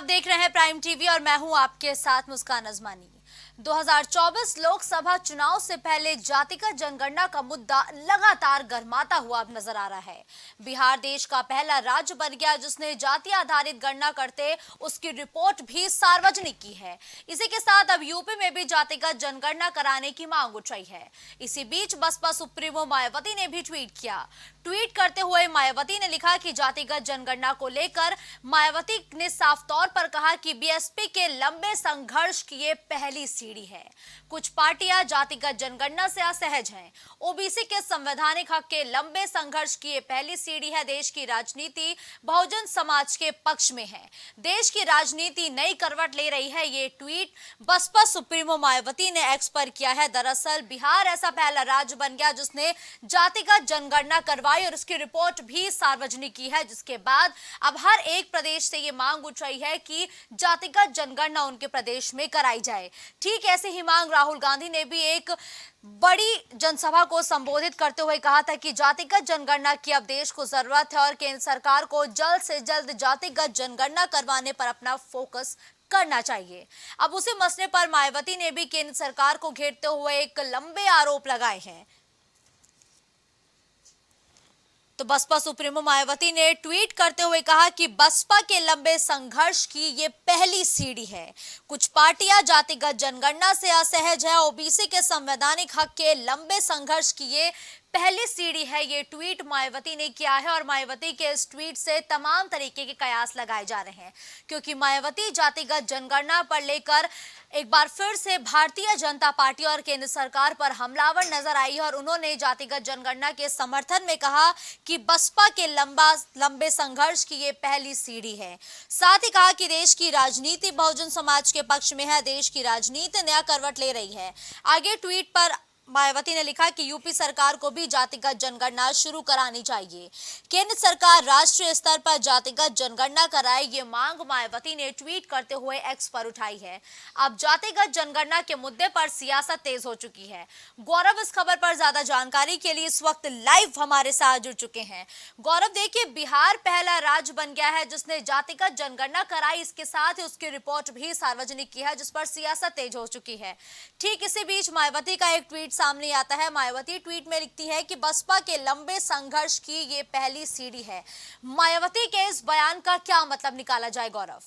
आप देख रहे हैं प्राइम टीवी और मैं हूं आपके साथ मुस्कान अजमानी। 2024 लोकसभा चुनाव से पहले जातिगत जनगणना का मुद्दा लगातार गर्माता हुआ अब नजर आ रहा है। बिहार देश का पहला राज्य बन गया जिसने जाति आधारित गणना करते उसकी रिपोर्ट भी सार्वजनिक की है। इसी के साथ अब यूपी में भी जातिगत जनगणना कराने की मांग उठ रही है। इसी बीच बसपा सुप्रीमो मायावती ने भी ट्वीट किया। ट्वीट करते हुए मायावती ने लिखा कि जातिगत जनगणना को लेकर मायावती ने साफ तौर पर कहा कि बीएसपी के लंबे संघर्ष की ये पहली सीढ़ी है। कुछ पार्टियां जातिगत जनगणना से असहज हैं। ओबीसी के संवैधानिक हक के लंबे संघर्ष की ये पहली सीढ़ी है। देश की राजनीति बहुजन समाज के पक्ष में है। देश की राजनीति नई करवट ले रही है। ये ट्वीट बसपा सुप्रीमो मायावती ने एक्स पर किया है। दरअसल बिहार ऐसा पहला राज्य बन गया जिसने जातिगत जनगणना करवाई और उसकी रिपोर्ट भी सार्वजनिक की है, जिसके बाद अब हर एक प्रदेश से ये मांग उठ रही है कि जातिगत जनगणना उनके प्रदेश में कराई जाए। ठीक ऐसे ही मांग राहुल गांधी ने भी एक बड़ी जनसभा को संबोधित करते हुए कहा था कि जातिगत जनगणना की अब देश को जरूरत है और केंद्र सरकार को जल्द से जल्द जातिगत जनगणना करवाने पर अपना फोकस करना चाहिए। अब उसी मसले पर मायावती ने भी केंद्र सरकार को घेरते हुए एक लंबे आरोप लगाए हैं। तो बसपा सुप्रीमो मायावती ने ट्वीट करते हुए कहा कि बसपा के लंबे संघर्ष की ये पहली सीढ़ी है। कुछ पार्टियां जातिगत जनगणना से असहज है। ओबीसी के संवैधानिक हक के लंबे संघर्ष की ये पहली सीढ़ी है। ये ट्वीट मायावती ने किया है और मायावती के इस ट्वीट से तमाम तरीके के कयास लगाए जा रहे हैं, क्योंकि मायावती जातिगत जनगणना पर लेकर एक बार फिर से भारतीय जनता पार्टी और केंद्र सरकार पर हमलावर नजर आई है और उन्होंने जातिगत जनगणना के समर्थन में कहा कि बसपा के लंबे संघर्ष की ये पहली सीढ़ी है। साथ ही कहा कि देश की राजनीति बहुजन समाज के पक्ष में है। देश की राजनीति नया करवट ले रही है। आगे ट्वीट पर मायावती ने लिखा कि यूपी सरकार को भी जातिगत जनगणना शुरू करानी चाहिए। केंद्र सरकार राष्ट्रीय स्तर पर जातिगत जनगणना कराए, ये मांग मायावती ने ट्वीट करते हुए एक्स पर उठाई है। अब जातिगत जनगणना के मुद्दे पर सियासत तेज हो चुकी है। गौरव इस खबर पर ज्यादा जानकारी के लिए इस वक्त लाइव हमारे साथ जुड़ चुके हैं। गौरव, देखिए, बिहार पहला राज्य बन गया है जिसने जातिगत जनगणना कराई। इसके साथ ही उसकी रिपोर्ट भी सार्वजनिक की है जिस पर सियासत तेज हो चुकी है। ठीक इसी बीच मायावती का एक ट्वीट सामने आता है। मायावती ट्वीट में लिखती है कि बसपा के लंबे संघर्ष की ये पहली सीढ़ी है। मायावती के इस बयान का क्या मतलब निकाला जाए, गौरव?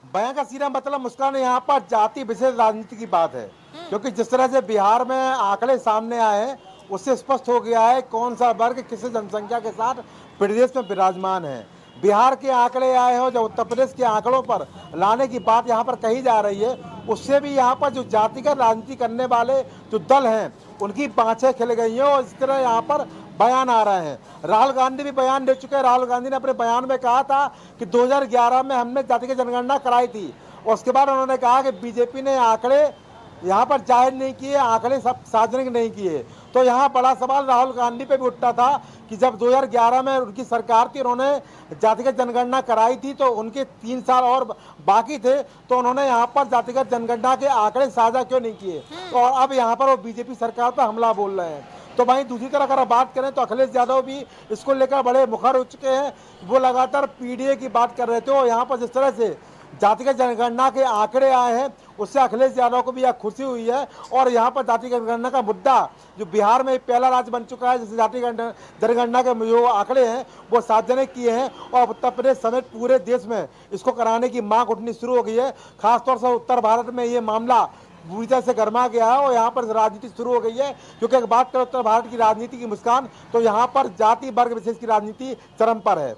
बयान का सीधा मतलब मुस्कान यहाँ पर जाति विशेष राजनीति की बात है, क्योंकि जिस तरह से बिहार में आंकड़े सामने आए हैं उससे स्पष्ट हो गया है कौन सा वर्ग किस जनसंख्या के साथ प्रदेश में विराजमान है। बिहार के आंकड़े आए हो, जब उत्तर प्रदेश के आंकड़ों पर लाने की बात यहाँ पर कही जा रही है, उससे भी यहाँ पर जो जातिगत राजनीति करने वाले जो दल हैं उनकी बाँछें खिल गई हैं और इस तरह यहाँ पर बयान आ रहे हैं। राहुल गांधी भी बयान दे चुके हैं। राहुल गांधी ने अपने बयान में कहा था कि 2011 में हमने जातिगत जनगणना कराई थी और उसके बाद उन्होंने कहा कि बीजेपी ने आंकड़े यहाँ पर जाहिर नहीं किए, आंकड़े सब सार्वजनिक नहीं किए। तो यहाँ बड़ा सवाल राहुल गांधी पे भी उठता था कि जब 2011 में उनकी सरकार थी, उन्होंने जातिगत जनगणना कराई थी तो उनके 3 साल और बाकी थे, तो उन्होंने यहाँ पर जातिगत जनगणना के आंकड़े साझा क्यों नहीं किए। और अब यहाँ पर वो बीजेपी सरकार पर हमला बोल रहे हैं। तो वहीं दूसरी तरफ अगर बात करें तो अखिलेश यादव भी इसको लेकर बड़े मुखर हो चुके हैं। वो लगातार पीडीए की बात कर रहे थे और यहाँ पर जिस तरह से जातिगत जनगणना के आंकड़े आए हैं उससे अखिलेश यादव को भी यह खुशी हुई है। और यहाँ पर जातिगत जनगणना का मुद्दा जो बिहार में पहला राज्य बन चुका है जिससे जातिगत जनगणना के जो आंकड़े हैं वो सार्वजनिक किए हैं और उत्तर प्रदेश समेत पूरे देश में इसको कराने की मांग उठनी शुरू हो गई है। खासतौर से उत्तर भारत में ये मामला पूरी तरह से गर्मा गया है और यहाँ पर राजनीति शुरू हो गई है। क्योंकि अगर बात करें उत्तर भारत की राजनीति की मुस्कान, तो यहाँ पर जाति वर्ग विशेष की राजनीति चरम पर है।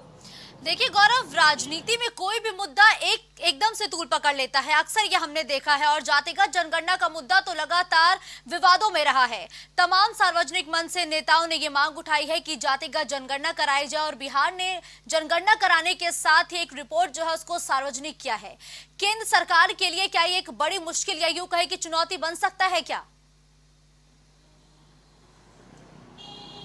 देखिए गौरव, राजनीति में कोई भी मुद्दा एकदम से तूल पकड़ लेता है, अक्सर ये हमने देखा है। और जातिगत जनगणना का मुद्दा तो लगातार विवादों में रहा है। तमाम सार्वजनिक मंच से नेताओं ने ये मांग उठाई है कि जातिगत जनगणना कराई जाए और बिहार ने जनगणना कराने के साथ ही एक रिपोर्ट जो है उसको सार्वजनिक किया है। केंद्र सरकार के लिए क्या ये एक बड़ी मुश्किल या यूं कहे कि चुनौती बन सकता है क्या?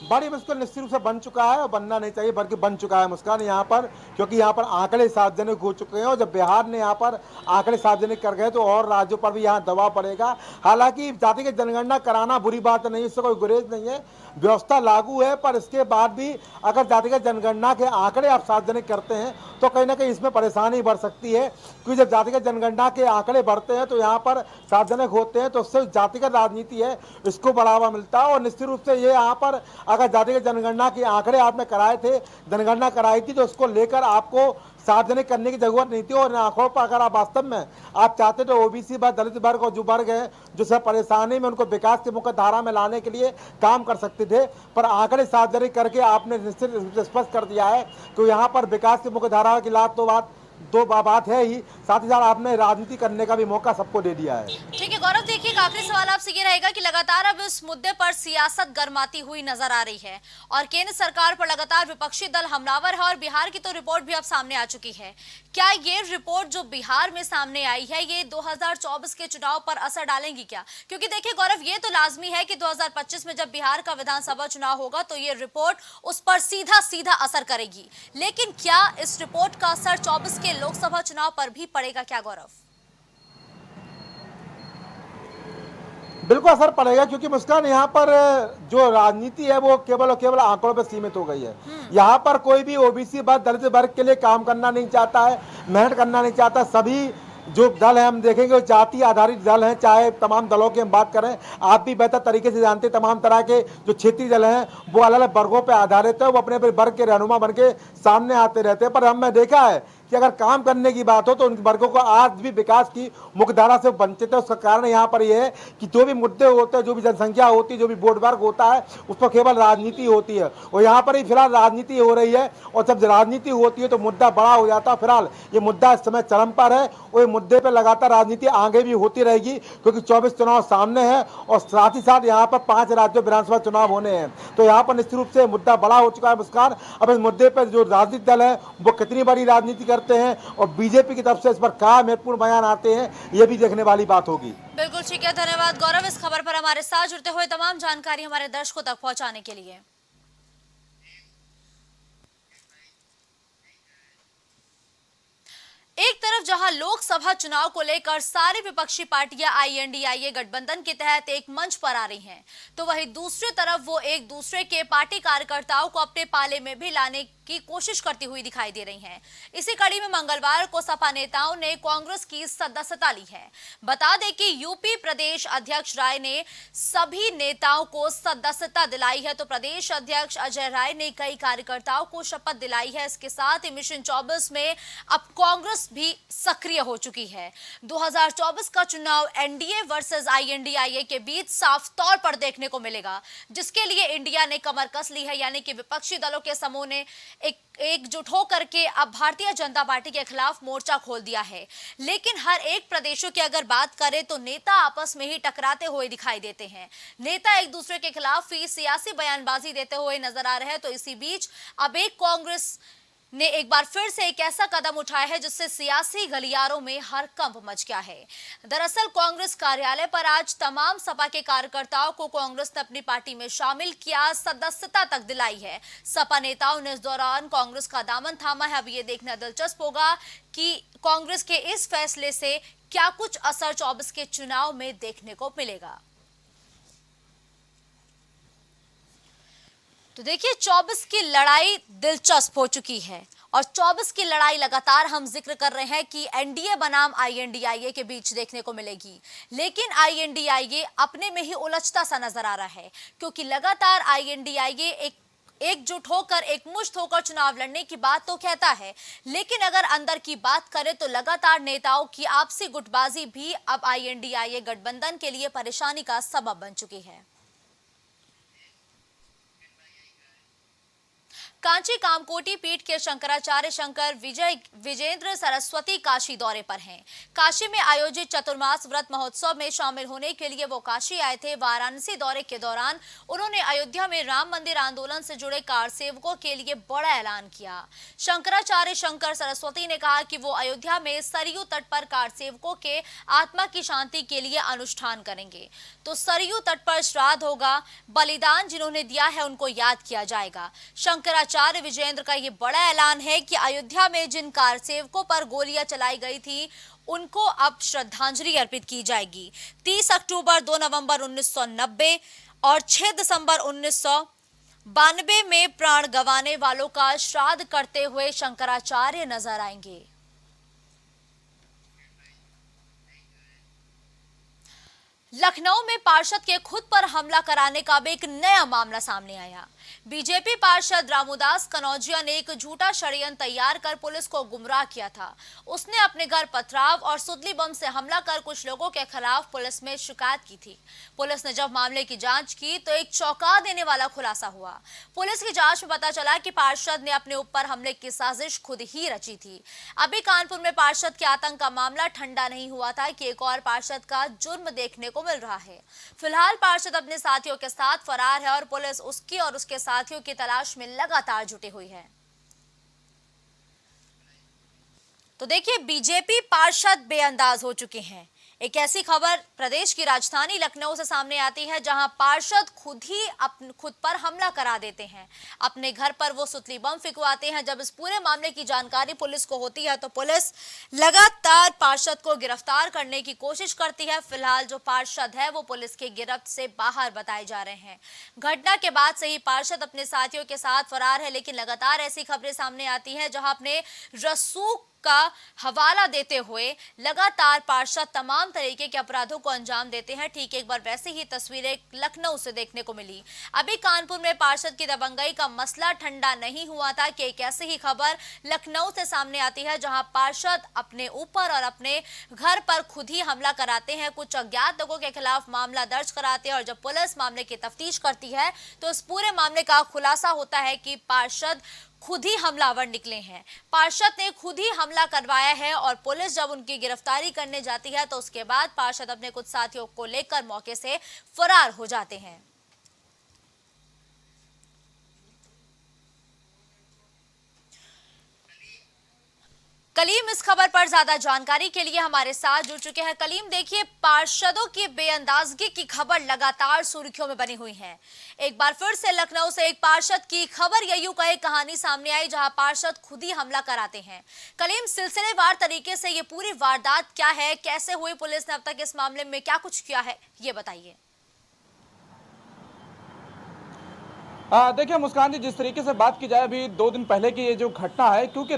बड़ी मुश्किल निश्चित रूप से बन चुका है और बनना नहीं चाहिए बल्कि बन चुका है मुस्कान यहाँ पर, क्योंकि यहाँ पर आंकड़े सार्वजनिक हो चुके हैं और जब बिहार ने यहाँ पर आंकड़े सार्वजनिक कर गए तो और राज्यों पर भी यहाँ दबाव पड़ेगा। हालांकि जातिगत जनगणना कराना बुरी बात नहीं, इससे कोई गुरेज नहीं है, व्यवस्था लागू है, पर इसके बाद भी अगर जातिगत जनगणना के आंकड़े आप सार्वजनिक करते हैं तो कहीं ना कहीं इसमें परेशानी बढ़ सकती है, क्योंकि जब जातिगत जनगणना के आंकड़े बढ़ते हैं तो यहाँ पर सार्वजनिक होते हैं तो उससे जातिगत राजनीति है इसको बढ़ावा मिलता है। और निश्चित रूप से ये यहाँ पर अगर जातिगत जनगणना के आंकड़े आपने कराए थे, जनगणना कराई थी, तो उसको लेकर आपको सार्वजनिक करने की जरूरत नहीं थी। और आंकड़ों पर अगर आप वास्तव में आप चाहते तो ओबीसी वर्ग, दलित वर्ग और जो वर्ग है जो सब परेशानी में, उनको विकास की मुख्य धारा में लाने के लिए काम कर सकते थे, पर आंकड़े सार्वजनिक करके आपने निश्चित रूप से स्पष्ट कर दिया है कि यहाँ पर विकास की मुख्य धारा की लाभ तो बात है ही, साथ ही साथ आपने राजनीति करने का भी मौका सबको दे दिया है। ठीक है गौरव, देखिए एक आखिरी सवाल आपसे ये रहेगा कि लगातार अब इस मुद्दे पर सियासत गर्माती हुई नजर आ रही है और केंद्र सरकार पर लगातार विपक्षी दल हमलावर है और बिहार की तो रिपोर्ट भी अब सामने आ चुकी है। क्या ये रिपोर्ट जो बिहार में सामने आई है ये 2024 के चुनाव पर असर डालेंगी क्या? क्योंकि देखिए गौरव, ये तो लाजमी है कि 2025 में जब बिहार का विधानसभा चुनाव होगा तो ये रिपोर्ट उस पर सीधा सीधा असर करेगी, लेकिन क्या इस रिपोर्ट का असर 24 के लोकसभा चुनाव पर भी पड़ेगा क्या गौरव? बिल्कुल असर पड़ेगा, क्योंकि मुस्कान यहाँ पर जो राजनीति है वो केवल और केवल आंकड़ों पर सीमित हो गई है। यहाँ पर कोई भी ओबीसी वर्ग, दलित वर्ग के लिए काम करना नहीं चाहता है, मेहनत करना नहीं चाहता। सभी जो दल है हम देखेंगे जाति आधारित दल हैं, चाहे तमाम दलों की हम बात करें, आप भी बेहतर तरीके से जानते हैं तमाम तरह के जो क्षेत्रीय दल हैं वो अलग अलग वर्गों पर आधारित है, वो अपने अपने वर्ग के रहनुमा बन के सामने आते रहते हैं। पर हमने देखा है कि अगर काम करने की बात हो तो उन वर्गों को आज भी विकास की मुख्यधारा से वंचित है। उसका कारण यहाँ पर यह है कि जो भी मुद्दे होते हैं, जो भी जनसंख्या होती है, जो भी वोट वर्ग होता है, उस पर केवल राजनीति होती है और यहाँ पर ही फिलहाल राजनीति हो रही है। और जब राजनीति होती है तो मुद्दा बड़ा हो जाता है। फिलहाल ये मुद्दा इस समय चरम पर है और ये मुद्दे पर लगातार राजनीति आगे भी होती रहेगी, क्योंकि 24 चुनाव सामने है और साथ ही साथ यहाँ पर 5 राज्यों विधानसभा चुनाव होने हैं। तो यहाँ पर निश्चित रूप से मुद्दा बड़ा हो चुका है मुस्कान। अब इस मुद्दे पर जो राजनीतिक दल है वो कितनी बड़ी राजनीति करते हैं और बीजेपी की तरफ से इस पर क्या महत्वपूर्ण बयान आते हैं, ये भी देखने वाली बात होगी। बिल्कुल ठीक है, धन्यवाद गौरव इस खबर पर हमारे साथ जुड़ते हुए तमाम जानकारी हमारे दर्शकों तक पहुंचाने के लिए। एक तरफ जहां लोकसभा चुनाव को लेकर सारी विपक्षी पार्टियां आईएनडीआईए गठबंधन के तहत एक मंच पर आ रही हैं, तो वहीं दूसरी तरफ वो एक दूसरे के पार्टी कार्यकर्ताओं को अपने पाले में भी लाने की कोशिश करती हुई दिखाई दे रही हैं। इसी कड़ी में मंगलवार को सपा नेताओं ने कांग्रेस की सदस्यता ली है। बता दें कि यूपी प्रदेश अध्यक्ष राय ने सभी नेताओं को सदस्यता दिलाई है, तो प्रदेश अध्यक्ष अजय राय ने कई कार्यकर्ताओं को शपथ दिलाई है। इसके साथ ही मिशन 24 में अब कांग्रेस भी सक्रिय हो चुकी है। 2024 का चुनाव एनडीए वर्सेस आईएनडीआईए के बीच साफ तौर पर देखने को मिलेगा, जिसके लिए इंडिया ने कमर कस ली है, यानी कि विपक्षी दलों के समूह ने एकजुट होकर के अब भारतीय जनता पार्टी के खिलाफ मोर्चा खोल दिया है। लेकिन हर एक प्रदेशों की अगर बात करें तो नेता आपस में ही टकराते हुए दिखाई देते हैं। नेता एक दूसरे के खिलाफ ही सियासी बयानबाजी देते हुए नजर आ रहे हैं। तो इसी बीच अब एक कांग्रेस ने एक बार फिर से एक ऐसा कदम उठाया है जिससे सियासी गलियारों में हड़कंप मच गया है। दरअसल कांग्रेस कार्यालय पर आज तमाम सपा के कार्यकर्ताओं को कांग्रेस ने अपनी पार्टी में शामिल किया, सदस्यता तक दिलाई है। सपा नेताओं ने इस दौरान कांग्रेस का दामन थामा है। अब ये देखना दिलचस्प होगा कि कांग्रेस के इस फैसले से क्या कुछ असर 24 के चुनाव में देखने को मिलेगा। तो देखिए 24 की लड़ाई दिलचस्प हो चुकी है और 24 की लड़ाई लगातार हम जिक्र कर रहे हैं कि एनडीए बनाम आईएनडीआईए के बीच देखने को मिलेगी। लेकिन आईएनडीआईए अपने में ही उलझता सा नजर आ रहा है, क्योंकि लगातार आईएनडीआईए एकजुट होकर एकमुश्त होकर चुनाव लड़ने की बात तो कहता है, लेकिन अगर अंदर की बात करें तो लगातार नेताओं की आपसी गुटबाजी भी अब आईएनडीआईए गठबंधन के लिए परेशानी का सबब बन चुकी है। रांची कामकोटी पीठ के शंकराचार्य शंकर विजेंद्र सरस्वती काशी दौरे पर हैं। काशी में आयोजित चतुर्मास व्रत महोत्सव में शामिल होने के लिए वो काशी आए थे। वाराणसी दौरे के दौरान उन्होंने अयोध्या में राम मंदिर आंदोलन से जुड़े कार सेवकों के लिए बड़ा ऐलान किया। शंकराचार्य शंकर सरस्वती ने कहा कि वो अयोध्या में सरयू तट पर कार सेवकों के आत्मा की शांति के लिए अनुष्ठान करेंगे। तो सरयू तट पर श्राद्ध होगा, बलिदान जिन्होंने दिया है उनको याद किया जाएगा। शंकराचार्य विजेंद्र का ये बड़ा ऐलान है कि अयोध्या में जिन कार सेवकों पर गोलियां चलाई गई थी उनको अब श्रद्धांजलि अर्पित की जाएगी। 30 अक्टूबर, 2 नवंबर 1990 और 6 दिसंबर 1992 में प्राण गंवाने वालों का श्राद्ध करते हुए शंकराचार्य नजर आएंगे। लखनऊ में पार्षद के खुद पर हमला कराने का भी एक नया मामला सामने आया। बीजेपी पार्षद रामूदास कनौजिया ने एक झूठा षड्यंत्र तैयार कर पुलिस को गुमराह किया था। उसने अपने घर पथराव और सुतली बम से हमला कर कुछ लोगों के खिलाफ पुलिस में शिकायत की थी। पुलिस ने जब मामले की जांच की तो एक चौंका देने वाला खुलासा हुआ। पुलिस की जांच में पता चला कि पार्षद ने अपने ऊपर हमले की साजिश खुद ही रची थी। अभी कानपुर में पार्षद के आतंक का मामला ठंडा नहीं हुआ था कि एक और पार्षद का जुर्म देखने को मिल रहा है। फिलहाल पार्षद अपने साथियों के साथ फरार है और पुलिस उसकी और उसके साथियों की तलाश में लगातार जुटी हुई है। तो देखिए, बीजेपी पार्षद बेअंदाज हो चुके हैं। एक ऐसी खबर प्रदेश की राजधानी लखनऊ से सामने आती है जहां पार्षद खुद पर हमला करा देते हैं। अपने घर पर वो सुतली बम फिकवाते हैं। जब इस पूरे मामले की जानकारी पुलिस को होती है तो पुलिस लगातार पार्षद को गिरफ्तार करने की कोशिश करती है। फिलहाल जो पार्षद है वो पुलिस की गिरफ्त से बाहर बताए जा रहे हैं। घटना के बाद से ही पार्षद अपने साथियों के साथ फरार है, लेकिन लगातार ऐसी खबरें सामने आती हैं जहां अपने रसूख का हवाला देते हुए लगातार पार्षद तमाम तरीके के अपराधों को अंजाम देते हैं। ठीक एक बार वैसी ही तस्वीरें लखनऊ से देखने को मिली। अभी कानपुर में पार्षद की दबंगई का मसला ठंडा नहीं हुआ था कि एक ऐसी ही खबर लखनऊ से सामने आती है जहां पार्षद अपने ऊपर और अपने घर पर खुद ही हमला कराते हैं। कुछ अज्ञात लोगों के खिलाफ मामला दर्ज कराते हैं और जब पुलिस मामले की तफ्तीश करती है तो इस पूरे मामले का खुलासा होता है कि पार्षद खुद ही हमलावर निकले हैं। पार्षद ने खुद ही हमला करवाया है और पुलिस जब उनकी गिरफ्तारी करने जाती है तो उसके बाद पार्षद अपने कुछ साथियों को लेकर मौके से फरार हो जाते हैं। कलीम इस खबर पर ज्यादा जानकारी के लिए हमारे साथ जुड़ चुके हैं। कलीम, देखिए, पार्षदों की बेअंदाजगी की खबर लगातार सुर्खियों में बनी हुई है। एक बार फिर से लखनऊ से एक पार्षद की खबर या यूं कहे कहानी सामने आई जहां पार्षद खुद ही हमला कराते हैं। कलीम, सिलसिलेवार तरीके से ये पूरी वारदात क्या है, कैसे हुई, पुलिस ने अब तक इस मामले में क्या कुछ किया है, ये बताइए। देखिए मुस्कान जी, जिस तरीके से बात की जाए अभी 2 दिन पहले की ये जो घटना है, क्योंकि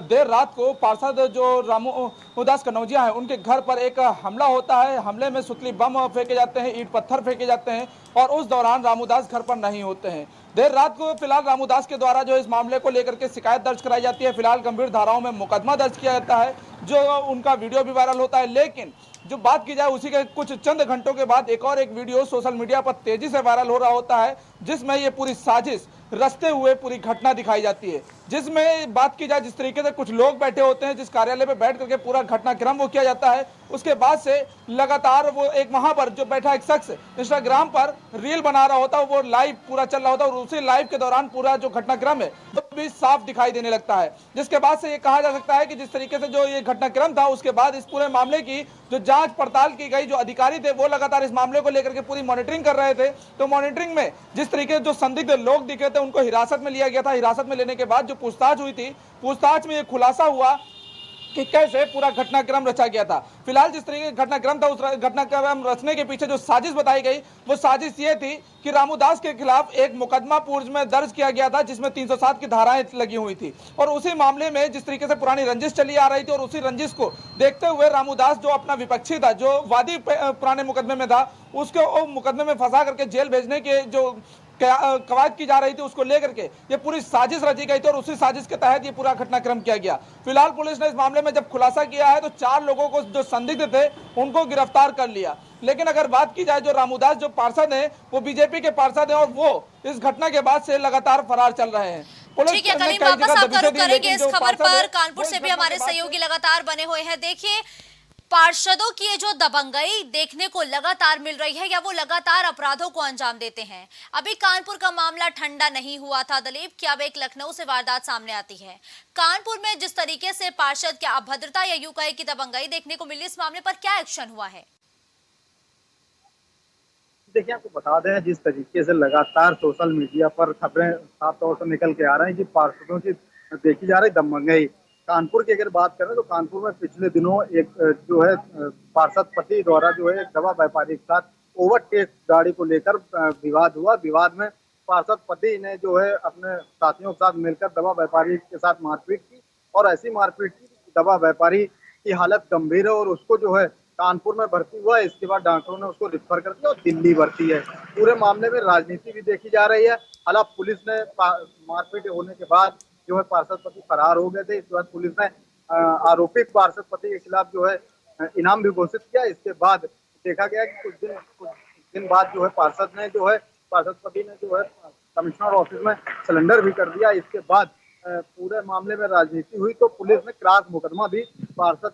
देर रात को पार्षद जो रामूदास कनौजिया है उनके घर पर एक हमला होता है। हमले में सुतली बम फेंके जाते हैं, ईंट पत्थर फेंके जाते हैं और उस दौरान रामूदास घर पर नहीं होते हैं। देर रात को फिलहाल रामूदास के द्वारा जो इस मामले को लेकर के शिकायत दर्ज कराई जाती है। फिलहाल गंभीर धाराओं में मुकदमा दर्ज किया जाता है, जो उनका वीडियो भी वायरल होता है। लेकिन जो बात की जाए उसी के कुछ चंद घंटों के बाद एक और एक वीडियो सोशल मीडिया पर तेजी से वायरल हो रहा होता है, जिसमें ये पूरी साजिश रचते हुए पूरी घटना दिखाई जाती है। जिसमें बात की जाए जिस तरीके से कुछ लोग बैठे होते हैं, जिस कार्यालय में बैठ करके पूरा घटनाक्रम वो किया जाता है, उसके बाद से लगातार वो एक वहां पर जो बैठा एक शख्स इंस्टाग्राम पर रील बना रहा होता है, वो लाइव पूरा चल रहा होता है और उसी लाइव के दौरान पूरा जो घटनाक्रम है वो भी साफ दिखाई देने लगता है। जिसके बाद से ये कहा जा सकता है कि जिस तरीके से जो ये घटनाक्रम था उसके बाद इस पूरे मामले की जो जांच पड़ताल की गई, जो अधिकारी थे वो लगातार इस मामले को लेकर के पूरी मॉनिटरिंग कर रहे थे। तो मॉनिटरिंग में जिस तरीके से जो संदिग्ध लोग दिखे थे उनको हिरासत में लिया गया था। हिरासत में लेने के बाद जो पूछताछ हुई थी, पूछताछ में ये खुलासा हुआ कि कैसे पूरा घटनाक्रम रचा गया था। फिलहाल जिस तरीके का घटनाक्रम था, उस घटनाक्रम रचने के पीछे जो साजिश बताई गई वो साजिश ये थी कि रामूदास के खिलाफ एक मुकदमा पूर्व में दर्ज किया गया था जिसमें 307 की धाराएं लगी हुई थी और उसी मामले में जिस तरीके से पुरानी रंजिश चली आ रही थी और उसी रंजिश को देखते हुए रामूदास जो अपना विपक्षी था, जो वादी पुराने मुकदमे में था, उसको मुकदमे में फंसा करके जेल भेजने के जो कवायद की जा रही थी उसको लेकर के ये पूरी साजिश रची गई थी और उसी साजिश के तहत ये पूरा घटनाक्रम किया गया। फिलहाल पुलिस ने इस मामले में जब खुलासा किया है तो 4 लोगों को जो संदिग्ध थे उनको गिरफ्तार कर लिया। लेकिन अगर बात की जाए जो रामूदास जो पार्षद हैं वो बीजेपी के पार्षद हैं और वो इस घटना के बाद से लगातार फरार चल रहे हैं। पुलिस ठीक है ने कलीम, कई वापस जगह आपका दबिशें रुख दी, करेंगे लेकिन इस जो खबर पार्षद है पर। कानपुर वो से इस भी घटना हमारे के बाद सहयोगी लगातार बने हुए हैं। देखिए, पार्षदों की ये जो दबंगई देखने को लगातार मिल रही है, या वो लगातार अपराधों को अंजाम देते हैं। अभी कानपुर का मामला ठंडा नहीं हुआ था दलीप, कि अब एक लखनऊ से वारदात सामने आती है। कानपुर में जिस तरीके से पार्षद की अभद्रता या यूं कहे की दबंगई देखने को मिली, इस मामले पर क्या एक्शन हुआ है? देखिए, आपको बता दें जिस तरीके से लगातार सोशल मीडिया पर खबरें साफ तौर से निकल के आ रही हैं कि पार्षदों की देखी जा रही दबंगई। कानपुर की अगर बात करें तो कानपुर में पिछले दिनों एक जो है पार्षद पति द्वारा जो है एक दवा व्यापारी के साथ ओवरटेक गाड़ी को लेकर विवाद हुआ। विवाद में पार्षद पति ने जो है अपने साथियों के साथ मिलकर दवा व्यापारी के साथ मारपीट की और ऐसी मारपीट की कि दवा व्यापारी की हालत गंभीर है और उसको जो है कानपुर में भर्ती हुआ है। इसके बाद डॉक्टरों ने उसको रिफर कर दिया और दिल्ली भर्ती है। पूरे मामले में राजनीति भी देखी जा रही है। हालांकि पुलिस ने मारपीट होने के बाद जो है पार्षद पति फरार हो गए थे। इसके बाद पुलिस ने आरोपी पार्षद पति के खिलाफ जो है इनाम भी घोषित किया। इसके बाद देखा गया कि कुछ दिन बाद जो है पार्षद पति ने जो है कमिश्नर ऑफिस में सिलेंडर भी कर दिया। इसके बाद पूरे मामले में राजनीति हुई तो पुलिस ने क्रॉस मुकदमा भी पार्षद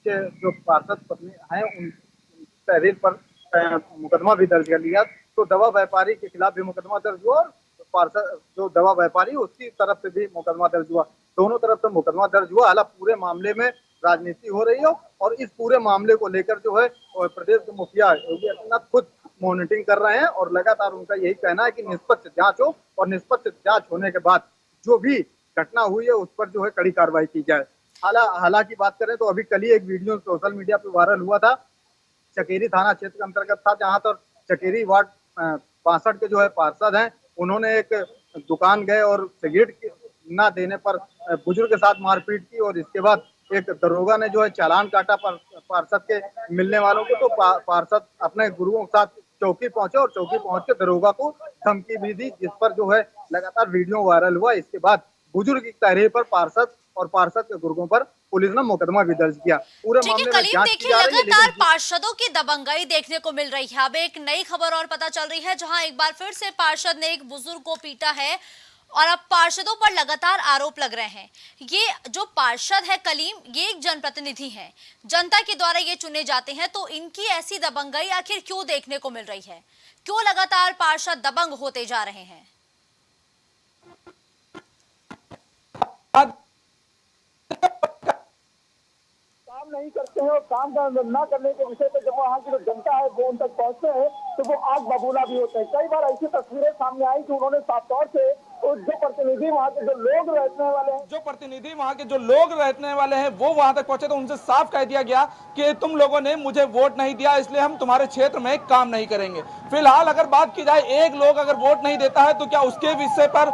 के जो पार्षद पत्नी हैं उन तहरीर पर मुकदमा भी दर्ज कर लिया। तो दवा व्यापारी के खिलाफ भी मुकदमा दर्ज हुआ और पार्षद जो दवा व्यापारी उसकी तरफ से भी मुकदमा दर्ज हुआ। दोनों तरफ से मुकदमा दर्ज हुआ। हालांकि पूरे मामले में राजनीति हो रही है और इस पूरे मामले को लेकर जो है प्रदेश के मुखिया योगी आदित्यनाथ खुद मॉनिटरिंग कर रहे हैं और लगातार उनका यही कहना है कि निष्पक्ष जांच हो और निष्पक्ष जांच होने के बाद जो भी घटना हुई है उस पर जो है कड़ी कार्रवाई की जाए। हालांकि बात करें तो अभी कल ही एक वीडियो सोशल मीडिया पे वायरल हुआ था। चकेरी थाना क्षेत्र के अंतर्गत था जहां पर चकेरी वार्ड 65 के जो है पार्षद हैं उन्होंने एक दुकान गए और सिगरेट न देने पर बुजुर्ग के साथ मारपीट की और इसके बाद एक दरोगा ने जो है चालान काटा पार्षद के मिलने वालों को। तो पार्षद अपने गुरुओं के साथ चौकी पहुंचे और चौकी पहुंच के दरोगा को धमकी भी दी, जिस पर जो है लगातार वीडियो वायरल हुआ। इसके बाद बुजुर्ग की तहरीर पर पार्षद और पार्षद के गुर्गों पर पुलिस ने मुकदमा भी दर्ज किया। पूरे ठीक है मामले में कलीम, जांच की देखिए जा रही है। लगातार पार्षदों की दबंगई देखने को मिल रही है। अब एक नई खबर और पता चल रही है, जहां एक बार फिर से पार्षद ने एक बुजुर्ग को पीटा है और अब पार्षदों पर लगातार आरोप लग रहे हैं। ये जो पार्षद है कलीम, ये एक जनप्रतिनिधि हैं, जनता के द्वारा ये चुने जाते हैं, तो इनकी ऐसी दबंगई आखिर क्यों देखने को मिल रही है? क्यों लगातार पार्षद दबंग होते जा रहे हैं? काम नहीं करते हैं और काम न करने के विषय पे जब वहाँ की जो जनता है वो उन तक पहुँचते हैं तो वो आग बबूला भी होते हैं। कई बार ऐसी तस्वीरें सामने आई कि उन्होंने साफ तौर से जो प्रतिनिधि वहाँ के जो लोग रहने वाले हैं वो वहां तक पहुंचे तो उनसे साफ कह दिया गया कि तुम लोगों ने मुझे वोट नहीं दिया, इसलिए हम तुम्हारे क्षेत्र में काम नहीं करेंगे। फिलहाल अगर बात की जाए, एक लोग अगर वोट नहीं देता है तो क्या उसके विषय पर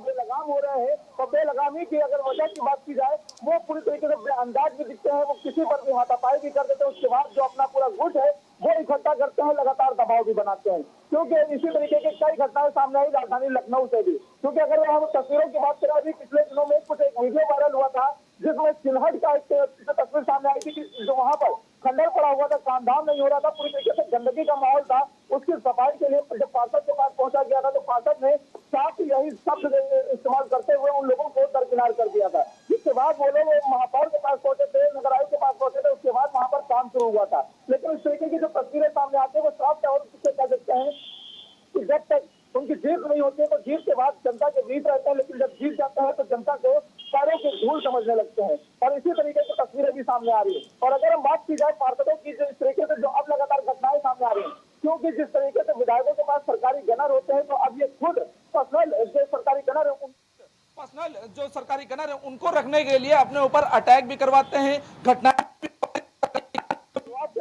बेलगाम हो रहे हैं और बेलगामी की अगर वजह की बात की जाए वो पूरी तरीके से बेअंदाज भी दिखते हैं। वो किसी पर भी हाथापाई भी कर देते हैं। उसके बाद जो अपना पूरा गुट है वो इकट्ठा करते हैं, लगातार दबाव भी बनाते हैं। क्योंकि इसी तरीके की कई घटनाएं सामने आई राजधानी लखनऊ से भी। क्योंकि अगर हम तस्वीरों की बात करें, अभी पिछले दिनों में कुछ एक वीडियो वायरल हुआ था जिसमें चिन्हट का एक तस्वीर सामने आई थी कि जो वहां पर खंडर पड़ा हुआ था, काम धाम नहीं हो रहा था, पूरी तरीके से गंदगी का माहौल था। उसकी सफाई के लिए जब पार्षद के पास पहुंचा गया था तो पार्षद ने साफ यही शब्द इस्तेमाल करते हुए उन लोगों को दरकिनार कर दिया था। जिसके बाद वो लोग महापौर के पास पहुंचे थे, नगर आयुक्त के पास पहुंचे थे, उसके बाद वहां पर काम शुरू हुआ था। लेकिन इस तरीके की जो तस्वीरें सामने आती है वो साफ तौर से कह सकते हैं कि जब तक उनकी जीत नहीं होती है तो जीत के बाद जनता के बीच रहते हैं, लेकिन जब जीत जाते हैं तो जनता को पैरों की धूल समझने लगते हैं। और इसी तरीके की तस्वीरें भी सामने आ रही है। और अगर हम बात की जाए पार्षदों की, जो इस तरीके से जो अब लगातार घटनाएं सामने आ रही है, क्योंकि जिस तरीके से विधायकों के पास सरकारी गनर होते हैं तो अब ये खुद पर्सनल जो सरकारी गनर है उनको रखने के लिए अपने ऊपर अटैक भी करवाते हैं, घटना के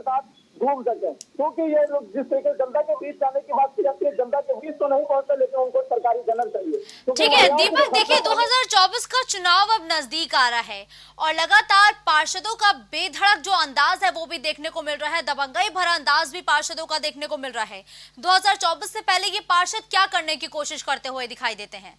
साथ घूम सके। क्योंकि ये लोग जिस तरीके से जनता के बीच जाने की बात की जाती है, जनता के बीच तो नहीं पहुंचते, लेकिन उनको सरकारी गनर चाहिए। ठीक है दीपक, देखिए 2024 का चुनाव अब नजदीक आ रहा है और लगातार पार्षदों का बेधड़क जो अंदाज है वो भी देखने को मिल रहा है, दबंगई भरा अंदाज भी पार्षदों का देखने को मिल रहा है। 2024 से पहले ये पार्षद क्या करने की कोशिश करते हुए दिखाई देते हैं?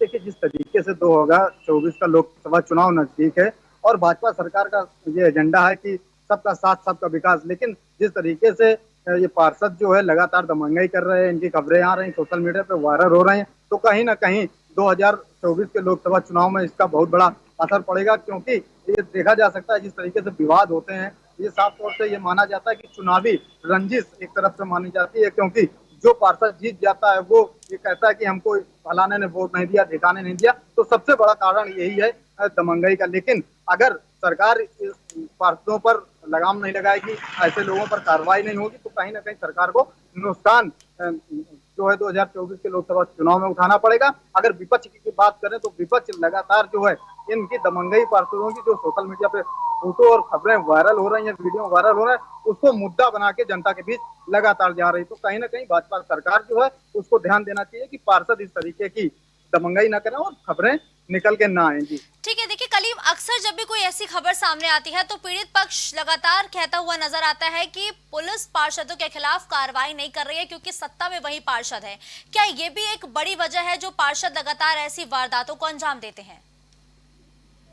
देखिए, जिस तरीके से 2024 का लोकसभा चुनाव नजदीक है और भाजपा सरकार का ये एजेंडा है कि सबका साथ सबका विकास, लेकिन जिस तरीके से ये पार्षद जो है लगातार दमंगई कर रहे हैं, इनकी खबरें आ रही हैं, सोशल मीडिया पे वायरल हो रही हैं, तो कहीं ना कहीं 2024 के लोकसभा चुनाव में इसका बहुत बड़ा असर पड़ेगा। क्योंकि ये देखा जा सकता है जिस तरीके से विवाद होते हैं, ये साफ तौर से ये माना जाता है कि चुनावी रंजिश एक तरफ से मानी जाती है, क्योंकि जो पार्षद जीत जाता है वो ये कहता है कि हमको फलाने ने वोट नहीं दिया, ढिकाने नहीं दिया, तो सबसे बड़ा कारण यही है दमंगई का। लेकिन अगर सरकार इस पार्षदों पर लगाम नहीं लगाएगी, ऐसे लोगों पर कार्रवाई नहीं होगी, तो कहीं ना कहीं सरकार को नुकसान जो है 2024 के लोकसभा चुनाव में उठाना पड़ेगा। अगर विपक्ष की बात करें तो विपक्ष लगातार जो है इनकी दमंगई पार्षदों की जो सोशल मीडिया पे फोटो और खबरें वायरल हो रही हैं, वीडियो वायरल हो रहा है, उसको मुद्दा बना के जनता के बीच लगातार जा रही। तो कहीं ना कहीं भाजपा सरकार जो है उसको ध्यान देना चाहिए कि पार्षद इस तरीके की दमंगई ना करें और खबरें निकल के ना आए। जी ठीक है, देखिए कलीम, अक्सर जब भी कोई ऐसी खबर सामने आती है तो पीड़ित पक्ष लगातार कहता हुआ नजर आता है कि पुलिस पार्षदों के खिलाफ कार्रवाई नहीं कर रही है क्योंकि सत्ता में वही पार्षद है। क्या ये भी एक बड़ी वजह है जो पार्षद लगातार ऐसी वारदातों को अंजाम देते हैं?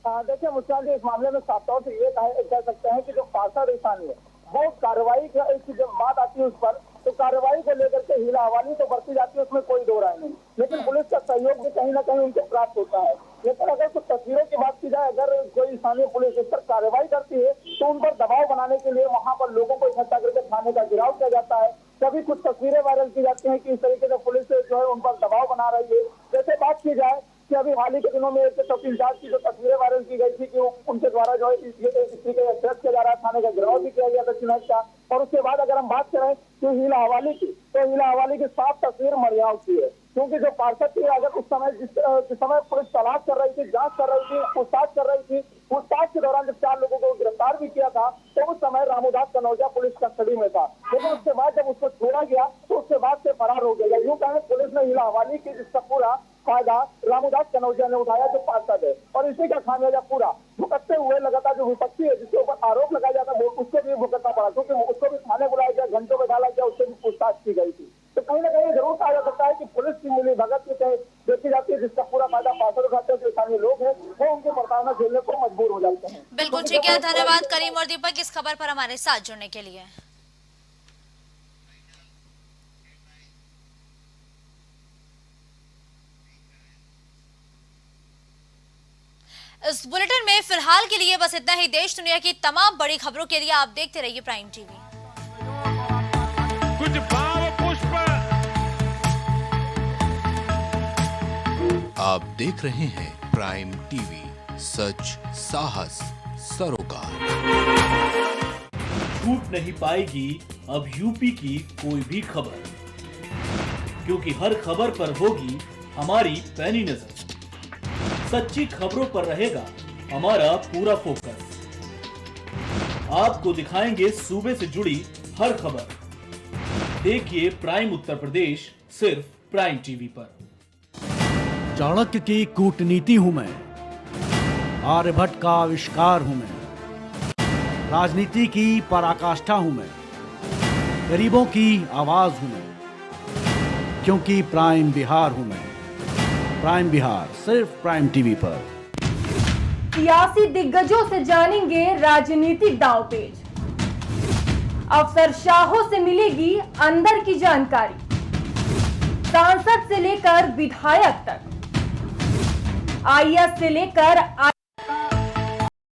देखिए मुस्कान जी, इस मामले में साफ तौर से ये कह सकते हैं कि जो पार्षद स्थानीय है वो कार्रवाई की जब बात आती है उस पर, तो कार्रवाई को लेकर के हीला हवाली तो बरती जाती है, उसमें कोई दो राय नहीं, लेकिन पुलिस का सहयोग भी कहीं ना कहीं उनको प्राप्त होता है। लेकिन अगर कुछ तस्वीरों की बात की जाए, अगर कोई स्थानीय पुलिस इस पर कार्रवाई करती है तो उन पर दबाव बनाने के लिए वहां पर लोगों को इकट्ठा करके थाने का घेराव किया जाता है। कभी कुछ तस्वीरें वायरल की जाती हैं कि इस तरीके से पुलिस जो है उन पर दबाव बना रही है। जैसे बात की जाए कि अभी हाल ही के दिनों में एक तहसीलदार की जो तस्वीरें वायरल की गई थी कि उनके द्वारा जो है इसी के एक्सेस किया जा रहा है, थाने का घेराव भी किया गया था चुनाव का। और उसके बाद अगर हम बात करें कि हीला हवाली की, तो हीला हवाली की साफ तस्वीर मरियाव की है, क्योंकि जो पार्षद थी अगर उस समय जिस समय पुलिस तलाश कर रही थी, जांच कर रही थी, पूछताछ कर रही थी, पूछताछ के दौरान जब 4 लोगों को गिरफ्तार भी किया था तो उस समय रामूदास कनौजिया पुलिस कस्टडी में था। लेकिन उसके बाद जब उसको छोड़ा गया तो उसके बाद से फरार हो गया। यूं कहें पुलिस ने हीला हवाली की जिसका पूरा फायदा रामूदास कनौजिया ने उठाया जो पार्षद है, और इसी का खामियाजा पूरा भुगतते हुए लगातार जो विपक्षी है जिसके ऊपर आरोप लगाया जाता है उसको भी भुगतना पड़ा, क्योंकि उसको भी थाने बुलाया गया, घंटों में डाला गया, उससे भी पूछताछ की गई थी। तो कहीं ना कहीं जरूर कहा जा सकता है कि पुलिस की मिली भगत की देखी जाती है, जिसका पूरा फायदा पार्षद उठाते हैं, जो स्थानीय लोग हैं वो उनकी प्रताड़ना झेलने को मजबूर हो जाते हैं। बिल्कुल ठीक है, धन्यवाद करीम और दीपक इस खबर पर हमारे साथ जुड़ने के लिए। इस बुलेटिन में फिलहाल के लिए बस इतना ही। देश दुनिया की तमाम बड़ी खबरों के लिए आप देखते रहिए प्राइम टीवी। कुछ भाव पुष्प। आप देख रहे हैं प्राइम टीवी, सच साहस सरोकार। छूट नहीं पाएगी अब यूपी की कोई भी खबर, क्योंकि हर खबर पर होगी हमारी पैनी नजर। सच्ची खबरों पर रहेगा हमारा पूरा फोकस। आपको दिखाएंगे सूबे से जुड़ी हर खबर। देखिए प्राइम उत्तर प्रदेश सिर्फ प्राइम टीवी पर। चाणक्य की कूटनीति हूं मैं, आर्यभट्ट का आविष्कार हूं मैं, राजनीति की पराकाष्ठा हूं मैं, गरीबों की आवाज हूं मैं, क्योंकि प्राइम बिहार हूं मैं। प्राइम बिहार सिर्फ प्राइम टीवी पर। सियासी दिग्गजों से जानेंगे राजनीतिक दांवपेच, अफसरशाहों से मिलेगी अंदर की जानकारी, सांसद से लेकर विधायक तक, आईएएस से लेकर